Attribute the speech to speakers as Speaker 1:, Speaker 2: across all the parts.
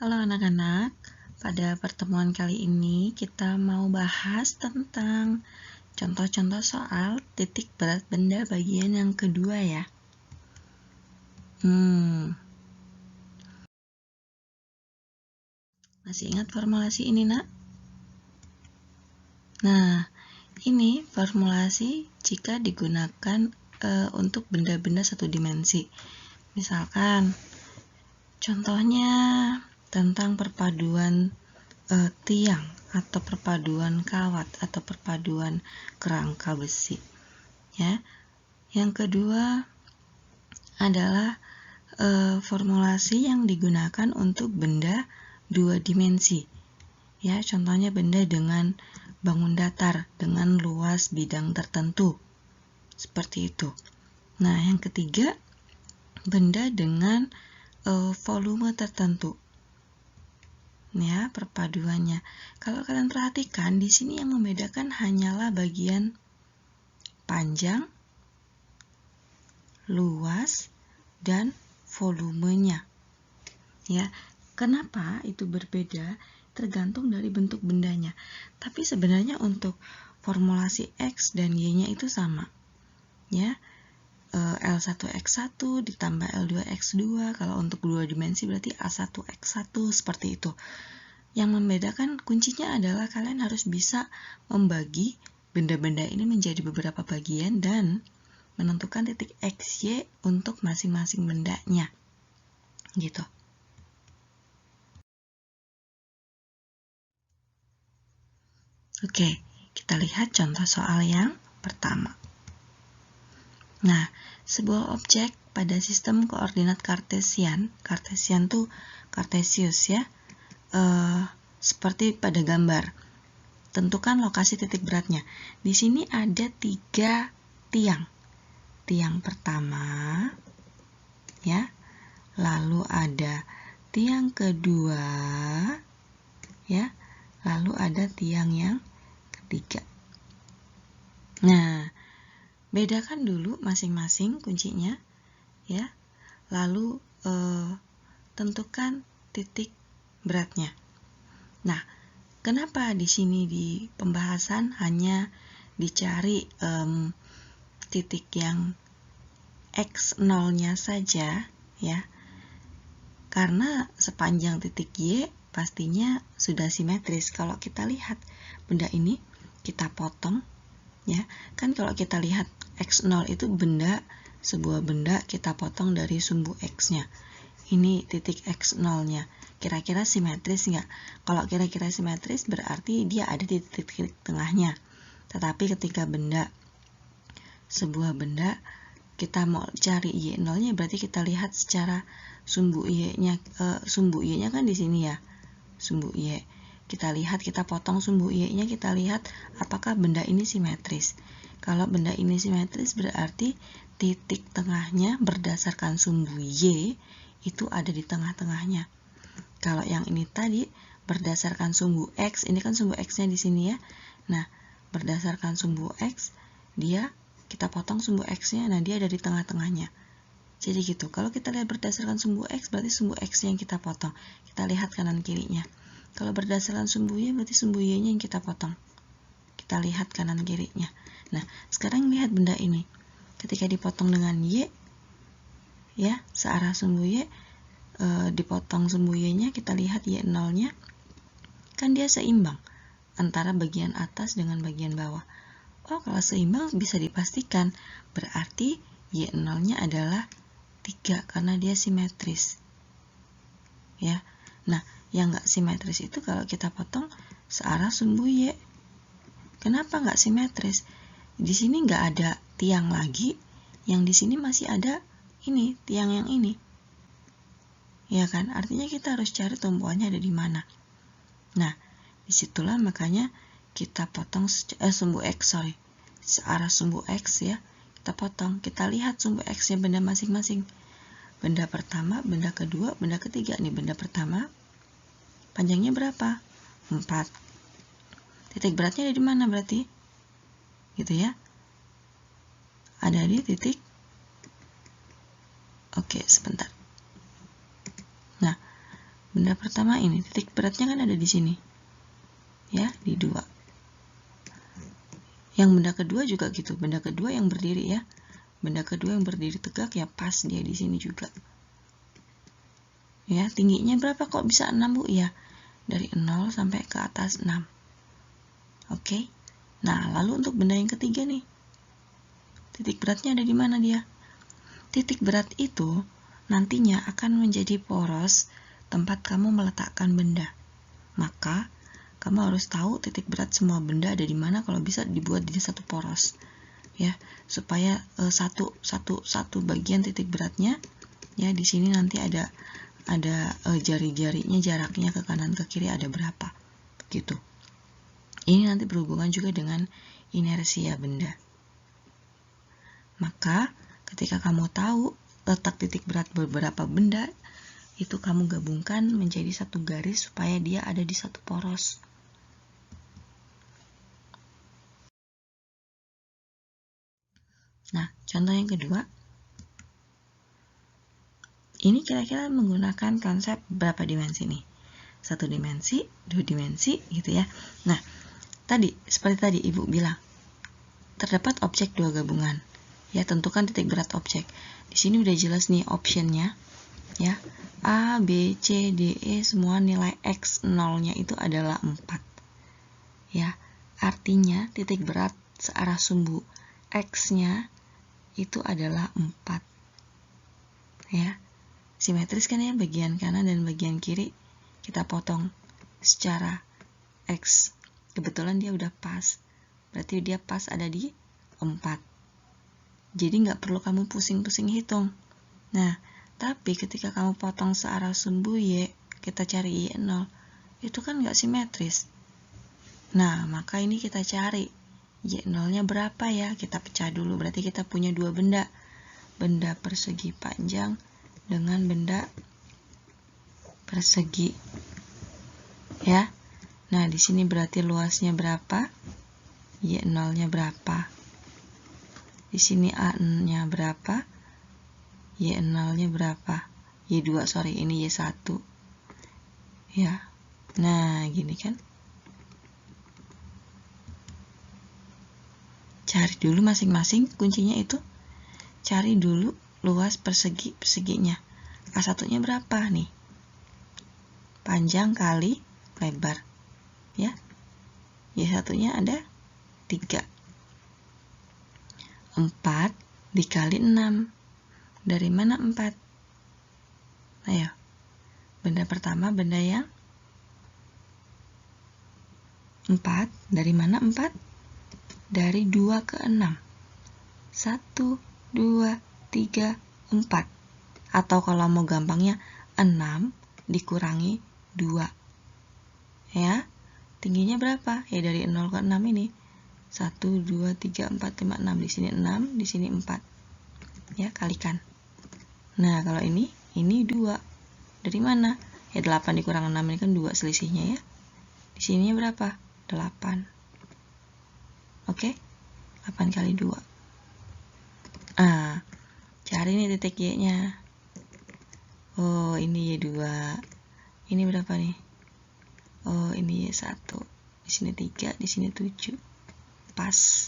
Speaker 1: Halo anak-anak, pada pertemuan kali ini kita mau bahas tentang contoh-contoh soal titik berat benda bagian yang kedua ya. Masih ingat formulasi ini, nak? Nah, ini formulasi jika digunakan untuk benda-benda satu dimensi. Misalkan, contohnya tentang perpaduan tiang atau perpaduan kawat atau perpaduan kerangka besi. Ya, yang kedua adalah formulasi yang digunakan untuk benda dua dimensi. Ya, contohnya benda dengan bangun datar dengan luas bidang tertentu. Seperti itu. Nah, yang ketiga, benda dengan volume tertentu. Ya, perpaduannya. Kalau kalian perhatikan, di sini yang membedakan hanyalah bagian panjang, luas, dan volumenya. Ya, kenapa itu berbeda? Tergantung dari bentuk bendanya. Tapi sebenarnya untuk formulasi X dan Y-nya itu sama. Ya, L1X1 ditambah L2X2. Kalau untuk dua dimensi berarti A1X1, seperti itu. Yang membedakan kuncinya adalah kalian harus bisa membagi benda-benda ini menjadi beberapa bagian dan menentukan titik X, Y untuk masing-masing bendanya. Gitu. Oke, kita lihat contoh soal yang pertama. Nah, sebuah objek pada sistem koordinat Kartesian tuh Kartesius ya, seperti pada gambar. Tentukan lokasi titik beratnya. Di sini ada 3 tiang. Tiang pertama, ya, lalu ada tiang kedua, ya, lalu ada tiang yang ketiga. Nah, bedakan dulu masing-masing kuncinya, ya. Lalu tentukan titik beratnya. Nah, kenapa di sini di pembahasan hanya dicari titik yang X0-nya saja, ya? Karena sepanjang titik Y pastinya sudah simetris. Kalau kita lihat benda ini, kita potong, ya. Kan kalau kita lihat X0 itu benda, sebuah benda kita potong dari sumbu X-nya. Ini titik X0-nya. Kira-kira simetris nggak? Kalau kira-kira simetris berarti dia ada di titik tengahnya. Tetapi ketika sebuah benda, kita mau cari Y0-nya, berarti kita lihat secara sumbu Y-nya kan di sini ya. Sumbu Y. Kita lihat, kita potong sumbu Y-nya, kita lihat apakah benda ini simetris. Kalau benda ini simetris berarti titik tengahnya berdasarkan sumbu Y itu ada di tengah-tengahnya. Kalau yang ini tadi berdasarkan sumbu X, ini kan sumbu X-nya di sini ya. Nah, berdasarkan sumbu X, kita potong sumbu X-nya, nah dia ada di tengah-tengahnya. Jadi gitu, kalau kita lihat berdasarkan sumbu X, berarti sumbu X-nya yang kita potong. Kita lihat kanan kirinya. Kalau berdasarkan sumbu Y, berarti sumbu Y-nya yang kita potong. Kita lihat kanan kirinya. Nah, sekarang lihat benda ini. Ketika dipotong dengan Y, ya, searah sumbu Y, dipotong sumbu Y-nya, kita lihat Y0-nya, kan dia seimbang antara bagian atas dengan bagian bawah. Oh, kalau seimbang bisa dipastikan, berarti Y0-nya adalah 3 karena dia simetris. Ya. Nah, yang nggak simetris itu kalau kita potong searah sumbu Y. Kenapa nggak simetris? Di sini nggak ada tiang lagi, yang di sini masih ada ini, tiang yang ini. Ya kan? Artinya kita harus cari tumpuannya ada di mana. Nah, disitulah makanya kita potong sumbu X, searah sumbu X ya, kita potong. Kita lihat sumbu X-nya benda masing-masing. Benda pertama, benda kedua, benda ketiga. Nih benda pertama, panjangnya berapa? 4. Titik beratnya ada di mana berarti? Gitu ya. Ada di titik. Oke, sebentar. Nah, benda pertama ini, titik beratnya kan ada di sini. Ya, di 2. Yang benda kedua juga gitu, benda kedua yang berdiri ya. Benda kedua yang berdiri tegak ya pas dia di sini juga. Ya, tingginya berapa kok bisa 6, Bu? Ya, dari 0 sampai ke atas 6. Oke. Nah, lalu untuk benda yang ketiga nih. Titik beratnya ada di mana dia? Titik berat itu nantinya akan menjadi poros tempat kamu meletakkan benda. Maka, kamu harus tahu titik berat semua benda ada di mana, kalau bisa dibuat di satu poros. Ya, supaya satu bagian titik beratnya ya di sini nanti ada jari-jarinya, jaraknya ke kanan ke kiri ada berapa. Gitu. Ini nanti berhubungan juga dengan inersia benda. Maka, ketika kamu tahu letak titik berat beberapa benda, itu kamu gabungkan menjadi satu garis supaya dia ada di satu poros. Nah, contoh yang kedua. Ini kira-kira menggunakan konsep berapa dimensi nih? 1 dimensi, 2 dimensi, gitu ya. Nah, seperti tadi Ibu bilang, terdapat objek 2 gabungan. Ya, tentukan titik berat objek. Di sini udah jelas nih optionnya. Ya, A, B, C, D, E semua nilai X 0-nya itu adalah 4. Ya, artinya titik berat searah sumbu X-nya itu adalah 4. Ya, simetris kan ya, bagian kanan dan bagian kiri kita potong secara X. Kebetulan dia udah pas. Berarti dia pas ada di 4. Jadi nggak perlu kamu pusing-pusing hitung. Nah, tapi ketika kamu potong searah sumbu Y, kita cari Y0, itu kan nggak simetris. Nah, maka ini kita cari Y0-nya berapa ya? Kita pecah dulu, berarti kita punya 2 benda. Benda persegi panjang dengan benda persegi. Ya. Nah, di sini berarti luasnya berapa? Y0-nya berapa? Di sini A-nya berapa? Y0-nya berapa? Y2, sorry, ini Y1. Ya. Nah, gini kan. Cari dulu masing-masing, kuncinya itu. Cari dulu luas perseginya. A1-nya berapa nih? Panjang kali lebar. Ya. Y1-nya ada 3. 4 dikali 6. Dari mana 4? Ayo. Benda pertama, benda yang 4. Dari mana 4? Dari 2 ke 6. 1, 2, 3, 4. Atau kalau mau gampangnya, 6 dikurangi 2. Ya. Tingginya berapa? Ya dari 0 ke 6 ini. 1, 2, 3, 4, 5, 6. Di sini 6, di sini 4. Ya, kalikan. Nah, kalau ini 2. Dari mana? Ya 8 dikurang 6 ini kan 2 selisihnya ya. Di sini berapa? 8. Oke? 8 kali 2. Cari nih titik Y-nya. Oh, ini Y2. Ini berapa nih? Oh, ini Y1. Di sini 3, di sini 7. Pas.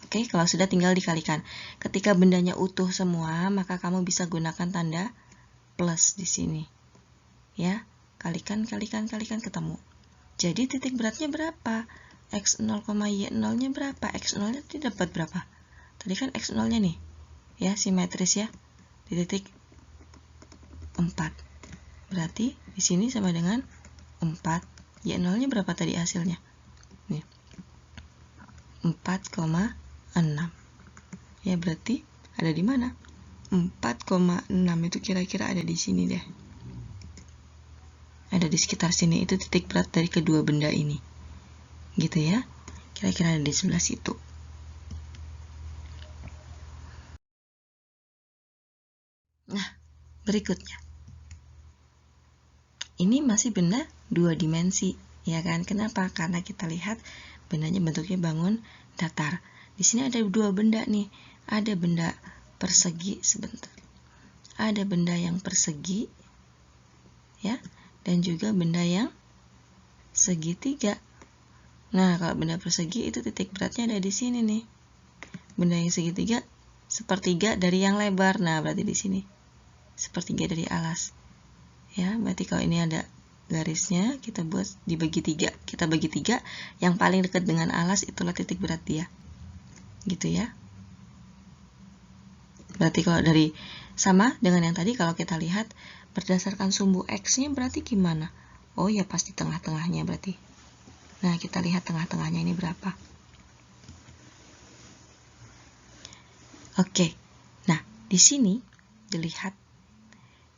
Speaker 1: Oke, kalau sudah tinggal dikalikan. Ketika bendanya utuh semua, maka kamu bisa gunakan tanda plus di sini. Ya, kalikan ketemu. Jadi titik beratnya berapa? X0, Y0-nya berapa? X0-nya dapat berapa? Tadi kan X0-nya nih. Ya, simetris ya. Di titik 4. Berarti di sini sama dengan 4. Y0-nya berapa tadi hasilnya? Nih. 4,6. Ya, berarti ada di mana? 4,6 itu kira-kira ada di sini deh. Ada di sekitar sini, itu titik berat dari kedua benda ini. Gitu ya. Kira-kira ada di sebelah situ. Nah, berikutnya. Ini masih benda 2 dimensi, ya kan? Kenapa? Karena kita lihat bendanya bentuknya bangun datar. Di sini ada 2 benda nih. Ada benda persegi, sebentar. Ada benda yang persegi, ya. dan juga benda yang segitiga. Nah, kalau benda persegi itu titik beratnya ada di sini nih. Benda yang segitiga sepertiga dari yang lebar. Nah, berarti di sini sepertiga dari alas. Ya, berarti kalau ini ada garisnya, kita buat dibagi 3. Kita bagi 3, yang paling dekat dengan alas itulah titik berat dia. Gitu ya. Berarti kalau dari sama dengan yang tadi, kalau kita lihat berdasarkan sumbu X-nya berarti gimana? Oh ya, pasti tengah-tengahnya berarti. Nah, kita lihat tengah-tengahnya ini berapa. Oke. Nah, di sini dilihat.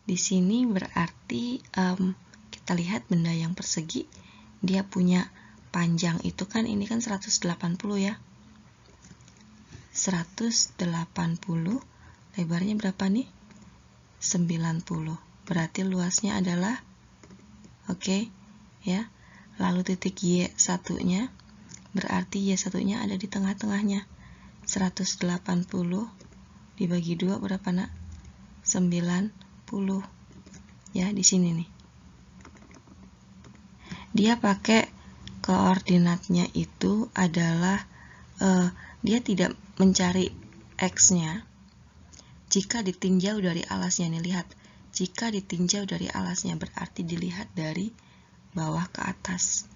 Speaker 1: Di sini berarti kita lihat benda yang persegi, dia punya panjang itu kan, ini kan 180 ya. 180, lebarnya berapa nih? 90. Berarti luasnya adalah oke, ya. Lalu titik Y1-nya berarti Y1-nya ada di tengah-tengahnya. 180 dibagi 2 berapa, Nak? 90. Ya, di sini nih. Dia pakai koordinatnya itu adalah dia tidak mencari X-nya jika ditinjau dari alasnya. Nih, lihat. Jika ditinjau dari alasnya berarti dilihat dari bawah ke atas.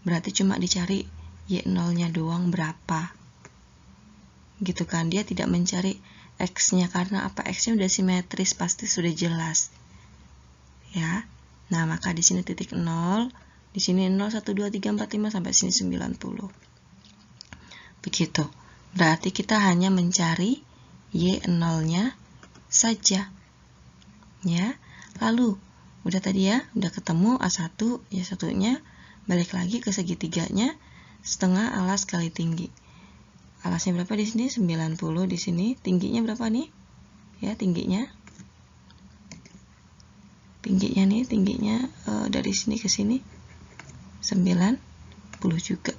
Speaker 1: Berarti cuma dicari Y0-nya doang berapa. Gitu kan. Dia tidak mencari X-nya karena apa? X-nya udah simetris, pasti sudah jelas. Ya. Nah, maka di sini titik 0, di sini 0, 1, 2, 3, 4, 5 sampai sini 90. Begitu. Berarti kita hanya mencari Y0-nya saja. Ya. Lalu udah tadi ya, udah ketemu A1, Y1-nya, balik lagi ke segitiganya, setengah alas kali tinggi. Alasnya berapa di sini? 90 di sini. Tingginya berapa nih? Ya, tingginya nih, dari sini ke sini 90 juga.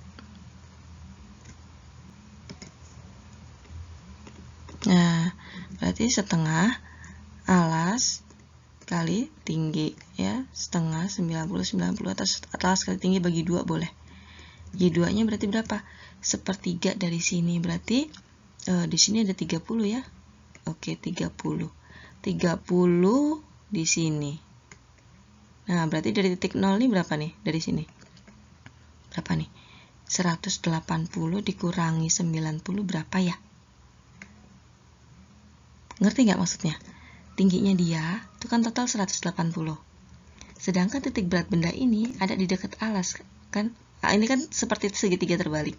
Speaker 1: Nah, berarti setengah alas kali tinggi, ya. Setengah 90 atas kali tinggi bagi 2 boleh. Y2-nya berarti berapa? Sepertiga dari sini. Berarti di sini ada 30 ya. Oke, 30. 30 di sini. Nah, berarti dari titik 0 ini berapa nih? Dari sini. Berapa nih? 180 dikurangi 90 berapa ya? Ngerti nggak maksudnya? Tingginya dia itu kan total 180. Sedangkan titik berat benda ini ada di dekat alas kan? Nah, ini kan seperti segitiga terbalik.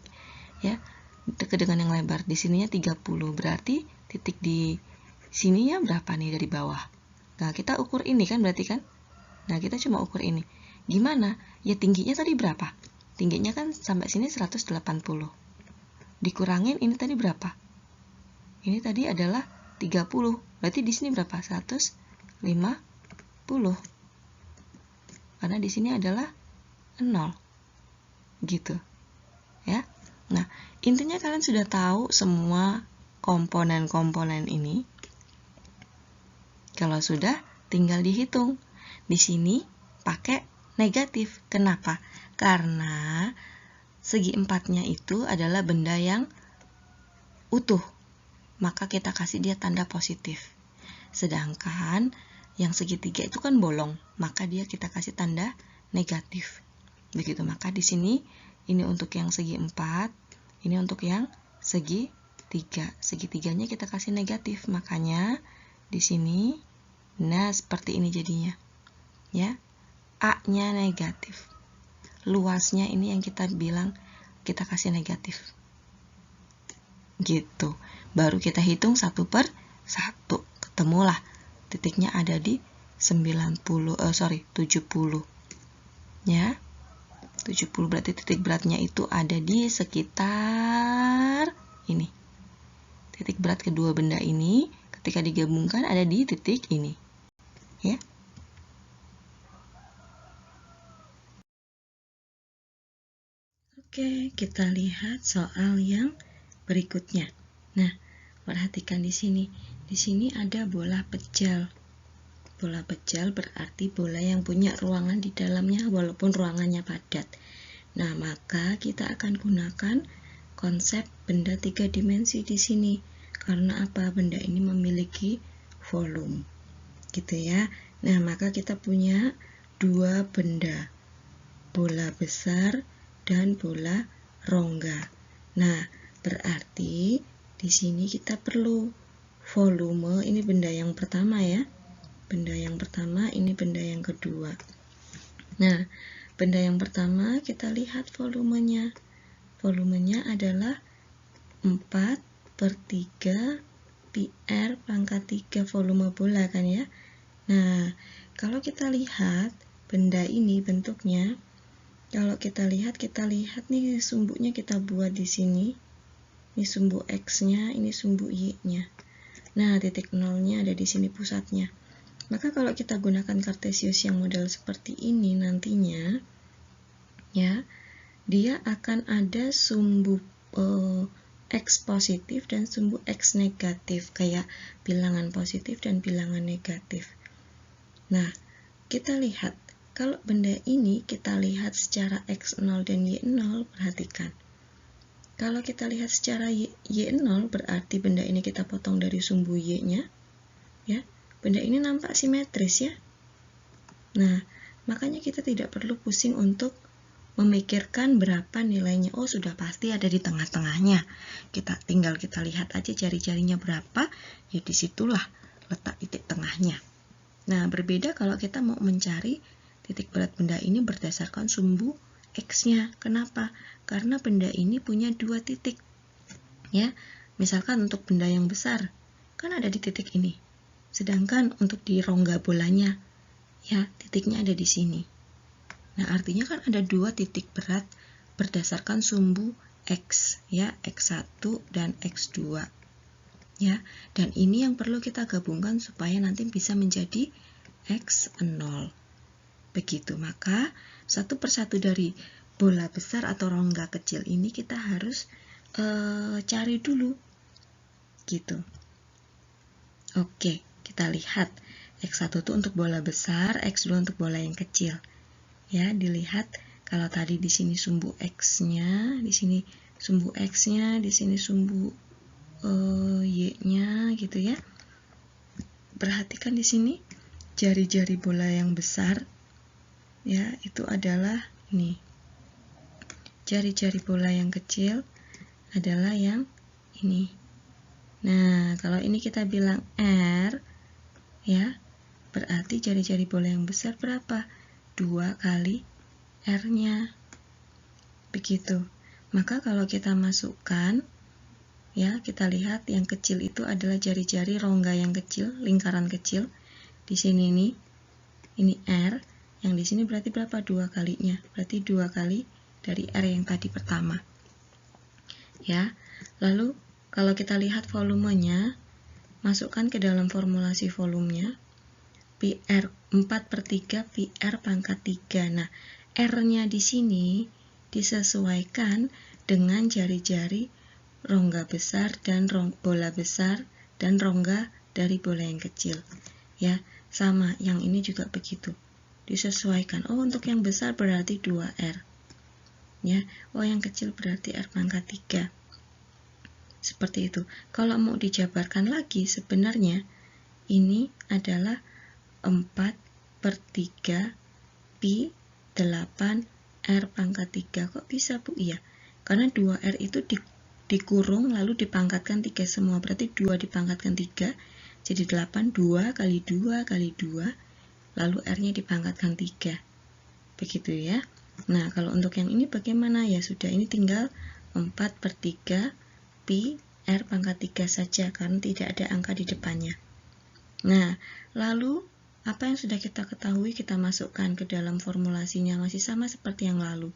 Speaker 1: Ya. Dekat dengan yang lebar. Di sininya 30. Berarti titik di sininya berapa nih dari bawah? Nah, kita ukur ini kan berarti kan? Nah, kita cuma ukur ini. Gimana? Ya, tingginya tadi berapa? Tingginya kan sampai sini 180. Dikurangin ini tadi berapa? Ini tadi adalah 30. Berarti di sini berapa? 150. Karena di sini adalah 0. Gitu. Ya. Nah, intinya kalian sudah tahu semua komponen-komponen ini. Kalau sudah, tinggal dihitung. Di sini pakai negatif. Kenapa? Karena segi empatnya itu adalah benda yang utuh. Maka kita kasih dia tanda positif. Sedangkan yang segitiga itu kan bolong. Maka dia kita kasih tanda negatif. Begitu. Maka di sini ini untuk yang segi 4. Ini untuk yang segi 3. Segitiganya kita kasih negatif. Makanya di sini, nah seperti ini jadinya. Ya, A-nya negatif. Luasnya ini yang kita bilang kita kasih negatif. Gitu. Baru kita hitung 1 per 1. Ketemulah titiknya ada di 70. Ya. 70 berarti titik beratnya itu ada di sekitar ini. Titik berat kedua benda ini ketika digabungkan ada di titik ini. Ya. Oke, kita lihat soal yang berikutnya. Nah, perhatikan di sini. Di sini ada bola pejal. Bola bejal berarti bola yang punya ruangan di dalamnya walaupun ruangannya padat. Nah, maka kita akan gunakan konsep benda 3 dimensi di sini. Karena apa? Benda ini memiliki volume. Gitu ya. Nah, maka kita punya dua benda. Bola besar dan bola rongga. Nah, berarti di sini kita perlu volume. Ini benda yang pertama ya. Benda yang pertama, ini benda yang kedua. Nah, benda yang pertama kita lihat volumenya. Volumenya adalah 4/3 PR pangkat 3 volume bola kan ya. Nah, kalau kita lihat benda ini bentuknya, kalau kita lihat nih sumbunya kita buat di sini. Ini sumbu X-nya, ini sumbu Y-nya. Nah, titik nolnya ada di sini pusatnya. Maka kalau kita gunakan Cartesius yang model seperti ini nantinya, ya, dia akan ada sumbu X positif dan sumbu X negatif, kayak bilangan positif dan bilangan negatif. Nah, kita lihat, kalau benda ini kita lihat secara X0 dan Y0, perhatikan. Kalau kita lihat secara Y0, berarti benda ini kita potong dari sumbu Y-nya, ya. Benda ini nampak simetris ya. Nah, makanya kita tidak perlu pusing untuk memikirkan berapa nilainya. Oh, sudah pasti ada di tengah-tengahnya. Tinggal kita lihat aja jari-jarinya berapa, ya disitulah letak titik tengahnya. Nah, berbeda kalau kita mau mencari titik berat benda ini berdasarkan sumbu X-nya. Kenapa? Karena benda ini punya dua titik. Ya, misalkan untuk benda yang besar, kan ada di titik ini. Sedangkan untuk di rongga bolanya, ya, titiknya ada di sini. Nah, artinya kan ada dua titik berat berdasarkan sumbu X, ya, X1 dan X2. Ya, dan ini yang perlu kita gabungkan supaya nanti bisa menjadi X0. Begitu, maka satu persatu dari bola besar atau rongga kecil ini kita harus cari dulu. Gitu. Oke. Kita lihat X1 itu untuk bola besar, X2 untuk bola yang kecil. Ya, dilihat kalau tadi di sini sumbu X-nya, di sini sumbu X-nya, di sini sumbu Y-nya gitu ya. Perhatikan di sini jari-jari bola yang besar ya, itu adalah ini. Jari-jari bola yang kecil adalah yang ini. Nah, kalau ini kita bilang R, ya, berarti jari-jari bola yang besar berapa? 2 kali R-nya. Begitu. Maka kalau kita masukkan, ya, kita lihat yang kecil itu adalah jari-jari rongga yang kecil, lingkaran kecil. Di sini ini R, yang di sini berarti berapa? 2 kalinya. Berarti 2 kali dari R yang tadi pertama. Ya. Lalu kalau kita lihat volumenya, masukkan ke dalam formulasi volumenya, PR 4/3 PR pangkat 3. Nah, R-nya di sini disesuaikan dengan jari-jari rongga besar dan bola besar dan rongga dari bola yang kecil. Ya, sama, yang ini juga begitu. Disesuaikan. Oh, untuk yang besar berarti 2R. Ya, oh yang kecil berarti R pangkat 3. Seperti itu. Kalau mau dijabarkan lagi, sebenarnya ini adalah 4/3 pi 8 R pangkat 3. Kok bisa, Bu? Iya, karena 2R itu dikurung lalu dipangkatkan 3 semua. Berarti 2 dipangkatkan 3, jadi 8. 2 kali 2 kali 2, lalu R-nya dipangkatkan 3. Begitu ya. Nah, kalau untuk yang ini bagaimana? Ya sudah, ini tinggal 4/3 pi R pangkat 3 saja, karena tidak ada angka di depannya. Nah, lalu apa yang sudah kita ketahui kita masukkan ke dalam formulasinya, masih sama seperti yang lalu.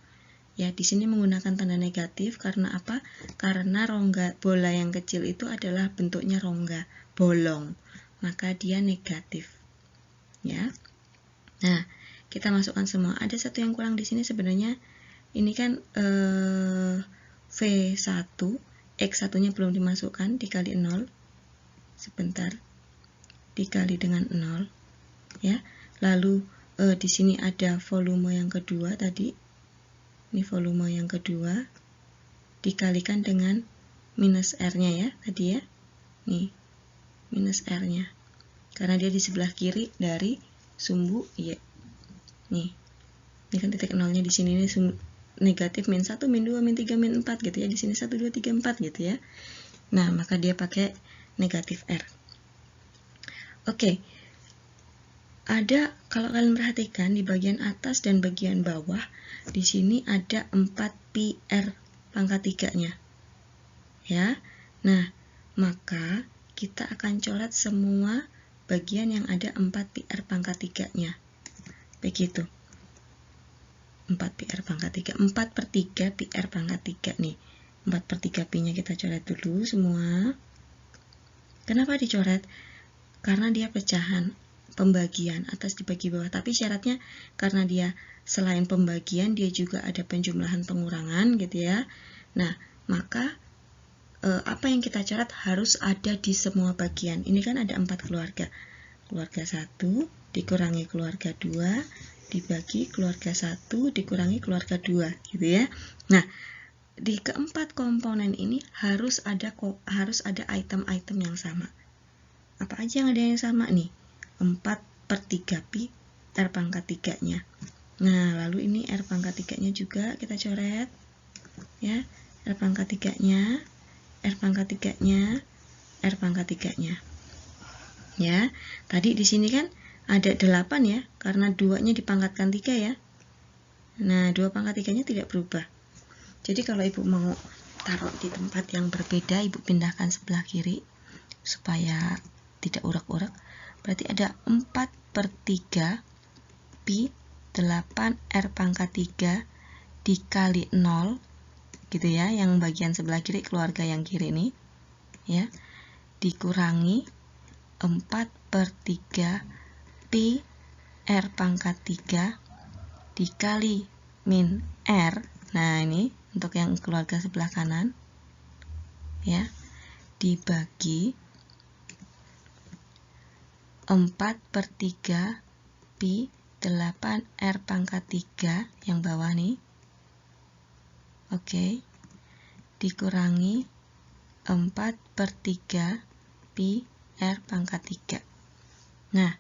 Speaker 1: Ya, di sini menggunakan tanda negatif karena apa? Karena rongga bola yang kecil itu adalah bentuknya rongga, bolong. Maka dia negatif. Ya. Nah, kita masukkan semua. Ada satu yang kurang di sini sebenarnya. Ini kan V1, X1-nya belum dimasukkan, dikali 0. Sebentar. Dikali dengan 0. ya. Lalu di sini ada volume yang kedua tadi. Ini volume yang kedua dikalikan dengan minus R-nya ya tadi ya. Nih, minus R-nya. Karena dia di sebelah kiri dari sumbu Y. Nih. Ini kan titik nolnya di sini ini negatif min 1, min 2, min 3, min 4 gitu ya. Di sini 1 2 3 4 gitu ya. Nah, maka dia pakai negatif R. Oke. Ada, kalau kalian perhatikan di bagian atas dan bagian bawah, di sini ada 4 pi R pangkat 3-nya. Ya. Nah, maka kita akan coret semua bagian yang ada 4 pi R pangkat 3-nya. Begitu. 4 pi R pangkat 3. 4 per 3 pi R pangkat 3 nih. 4 per 3 pi-nya kita coret dulu semua. Kenapa dicoret? Karena dia pecahan. Pembagian atas dibagi bawah, tapi syaratnya karena dia selain pembagian dia juga ada penjumlahan pengurangan gitu ya. Nah, maka apa yang kita coret harus ada di semua bagian. Ini kan ada 4 keluarga. Keluarga 1 dikurangi keluarga 2 dibagi keluarga 1 dikurangi keluarga 2 gitu ya. Nah, di keempat komponen ini harus ada item-item yang sama. Apa aja yang ada yang sama nih? 4 per 3 pi R pangkat 3-nya. Nah, lalu ini R pangkat 3-nya juga kita coret. Ya, R pangkat 3-nya, R pangkat 3-nya, R pangkat 3-nya. Ya, tadi di sini kan ada 8 ya, karena 2-nya dipangkatkan 3 ya. Nah, 2 pangkat 3-nya tidak berubah. Jadi kalau Ibu mau taruh di tempat yang berbeda, Ibu pindahkan sebelah kiri supaya tidak urak-urak. Berarti ada 4 per 3 pi 8 R pangkat 3 dikali 0 gitu ya, yang bagian sebelah kiri keluarga yang kiri ini ya, dikurangi 4 per 3 pi R pangkat 3 dikali min R. Nah, ini untuk yang keluarga sebelah kanan ya, dibagi 4 per 3 pi 8 R pangkat 3 yang bawah nih. Oke. Dikurangi 4 per 3 pi R pangkat 3. Nah,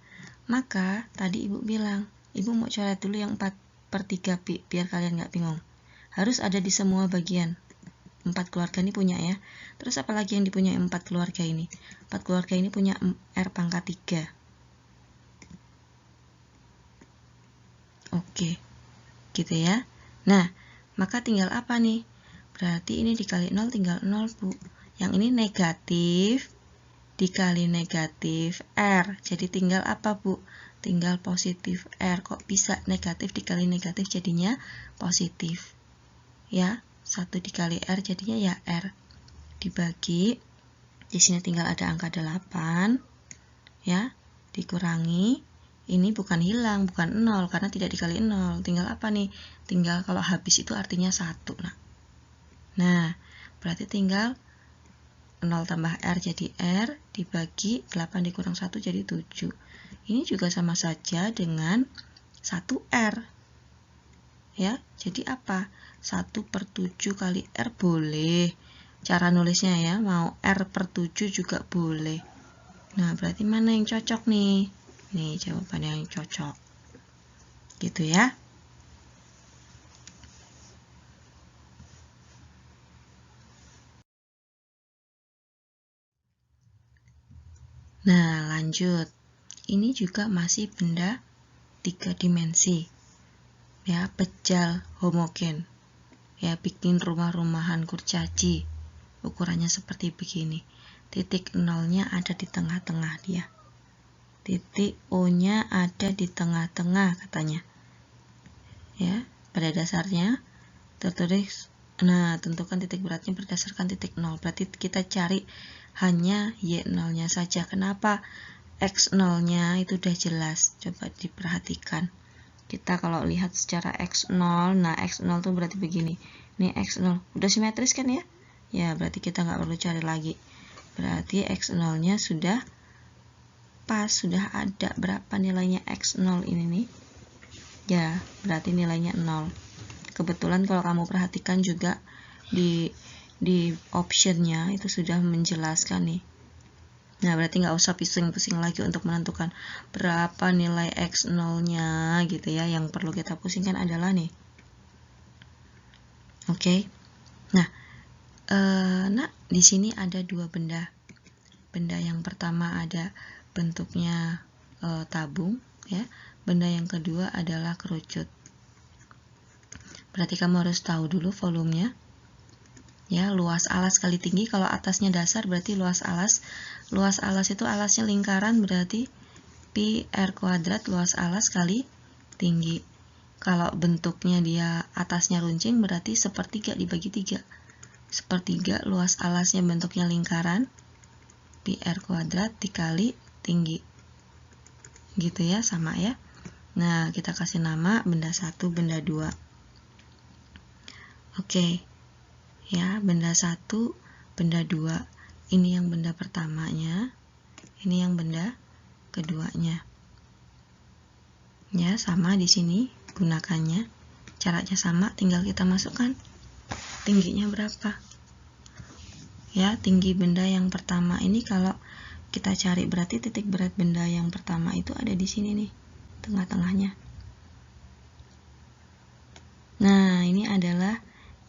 Speaker 1: maka tadi Ibu bilang, Ibu mau coret dulu yang 4 per 3 pi, biar kalian nggak bingung. Harus ada di semua bagian. 4 keluarga ini punya ya. Terus apalagi yang dipunyai 4 keluarga ini? 4 keluarga ini punya R pangkat 3. Oke, gitu ya. Nah, maka tinggal apa nih? Berarti ini dikali 0 tinggal 0, Bu. Yang ini negatif dikali negatif R. Jadi tinggal apa, Bu? Tinggal positif R. Kok bisa negatif dikali negatif jadinya positif? Ya, 1 dikali R jadinya ya R. Dibagi, di sini tinggal ada angka 8. Ya, dikurangi. Ini bukan hilang, bukan 0, karena tidak dikali 0. Tinggal apa nih? Tinggal kalau habis itu artinya 1. Nah, berarti tinggal 0 tambah R jadi R, dibagi 8 dikurang 1 jadi 7. Ini juga sama saja dengan 1R. Ya, jadi apa? 1 per 7 kali R boleh. Cara nulisnya ya, mau R per 7 juga boleh. Nah, berarti mana yang cocok nih? Nih jawabannya yang cocok. Gitu ya. Nah, lanjut. Ini juga masih benda 3 dimensi. Ya, pejal homogen. Ya, bikin rumah-rumahan kurcaci. Ukurannya seperti begini. Titik nolnya ada di tengah-tengah dia. Titik O-nya ada di tengah-tengah katanya. Ya, pada dasarnya tertulis, nah tentukan titik beratnya berdasarkan titik 0. Berarti kita cari hanya Y0-nya saja. Kenapa? X0-nya itu udah jelas. Coba diperhatikan. Kita kalau lihat secara X0, nah X0 tuh berarti begini. Ini X0, udah simetris kan ya? Ya, berarti kita nggak perlu cari lagi. Berarti X0-nya sudah pas, sudah ada berapa nilainya X0 ini nih. Ya, berarti nilainya 0. Kebetulan kalau kamu perhatikan juga di optionnya itu sudah menjelaskan nih. Nah, berarti nggak usah pusing-pusing lagi untuk menentukan berapa nilai X0-nya gitu ya. Yang perlu kita pusingkan adalah nih. Oke. Nah, di sini ada dua benda. Benda yang pertama ada bentuknya tabung, ya. Benda yang kedua adalah kerucut. Berarti kamu harus tahu dulu volumenya. Ya, luas alas kali tinggi. Kalau atasnya dasar berarti luas alas. Luas alas itu alasnya lingkaran, berarti pi r kuadrat luas alas kali tinggi. Kalau bentuknya dia atasnya runcing berarti sepertiga dibagi 3. Sepertiga luas alasnya bentuknya lingkaran, pi r kuadrat dikali tinggi. Gitu ya, sama ya. Nah, kita kasih nama benda 1, benda 2. Oke. Ya, benda 1, benda 2. Ini yang benda pertamanya, ini yang benda keduanya. Ya, sama di sini gunakannya. Caranya sama, tinggal kita masukkan tingginya berapa. Ya, tinggi benda yang pertama ini kalau kita cari berarti titik berat benda yang pertama itu ada di sini nih, tengah-tengahnya. Nah, ini adalah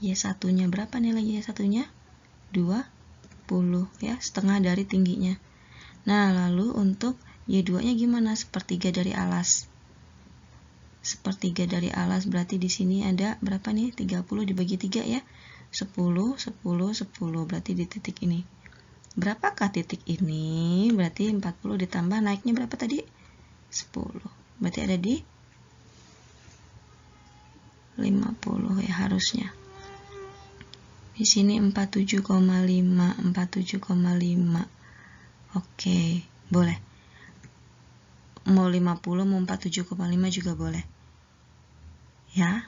Speaker 1: Y1-nya. Berapa nilai Y1-nya? 20 ya, setengah dari tingginya. Nah, lalu untuk Y2-nya gimana? Sepertiga dari alas. Sepertiga dari alas berarti di sini ada berapa nih? 30 dibagi 3 ya. 10, 10, 10, berarti di titik ini. Berapakah titik ini? Berarti 40 ditambah naiknya berapa tadi? 10. Berarti ada di 50 ya harusnya. Di sini 47,5, 47,5. Oke, boleh. Mau 50, mau 47,5 juga boleh. Ya.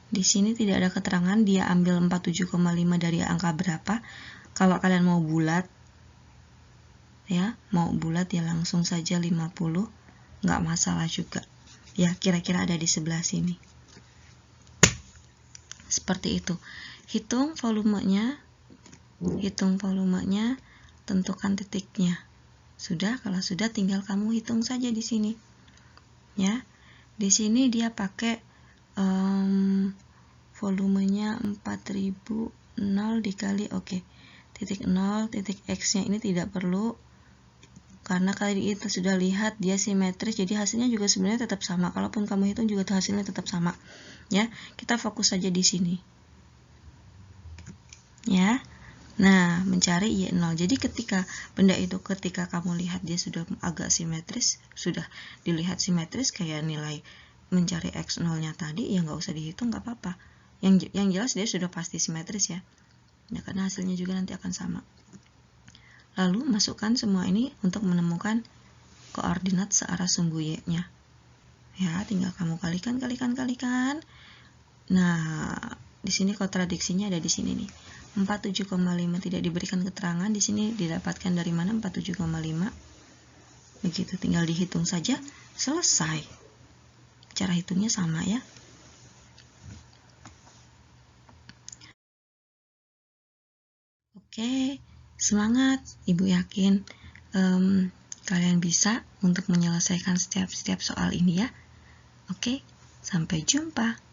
Speaker 1: Di sini tidak ada keterangan dia ambil 47,5 dari angka berapa. Kalau kalian mau bulat, ya, mau bulat ya langsung saja 50, nggak masalah juga. Ya, kira-kira ada di sebelah sini. Seperti itu. Hitung volumenya, tentukan titiknya. Sudah, kalau sudah tinggal kamu hitung saja di sini. Ya, di sini dia pakai volumenya 4000, 0 dikali, oke. Titik 0, titik X-nya ini tidak perlu, karena kali itu sudah lihat dia simetris, jadi hasilnya juga sebenarnya tetap sama. Kalaupun kamu hitung juga hasilnya tetap sama. Ya, kita fokus saja di sini. Ya. Nah, mencari Y0. Jadi ketika benda itu ketika kamu lihat dia sudah agak simetris, sudah dilihat simetris kayak nilai mencari X0-nya tadi, ya nggak usah dihitung, nggak apa-apa. Yang jelas dia sudah pasti simetris ya. Ya, karena hasilnya juga nanti akan sama. Lalu masukkan semua ini untuk menemukan koordinat searah sumbu Y-nya. Ya, tinggal kamu kalikan. Nah, di sini kontradiksinya ada di sini nih. 47,5 tidak diberikan keterangan, di sini didapatkan dari mana 47,5. Begitu, tinggal dihitung saja, selesai. Cara hitungnya sama ya. Oke, semangat. Ibu yakin kalian bisa untuk menyelesaikan setiap soal ini ya. Oke, sampai jumpa.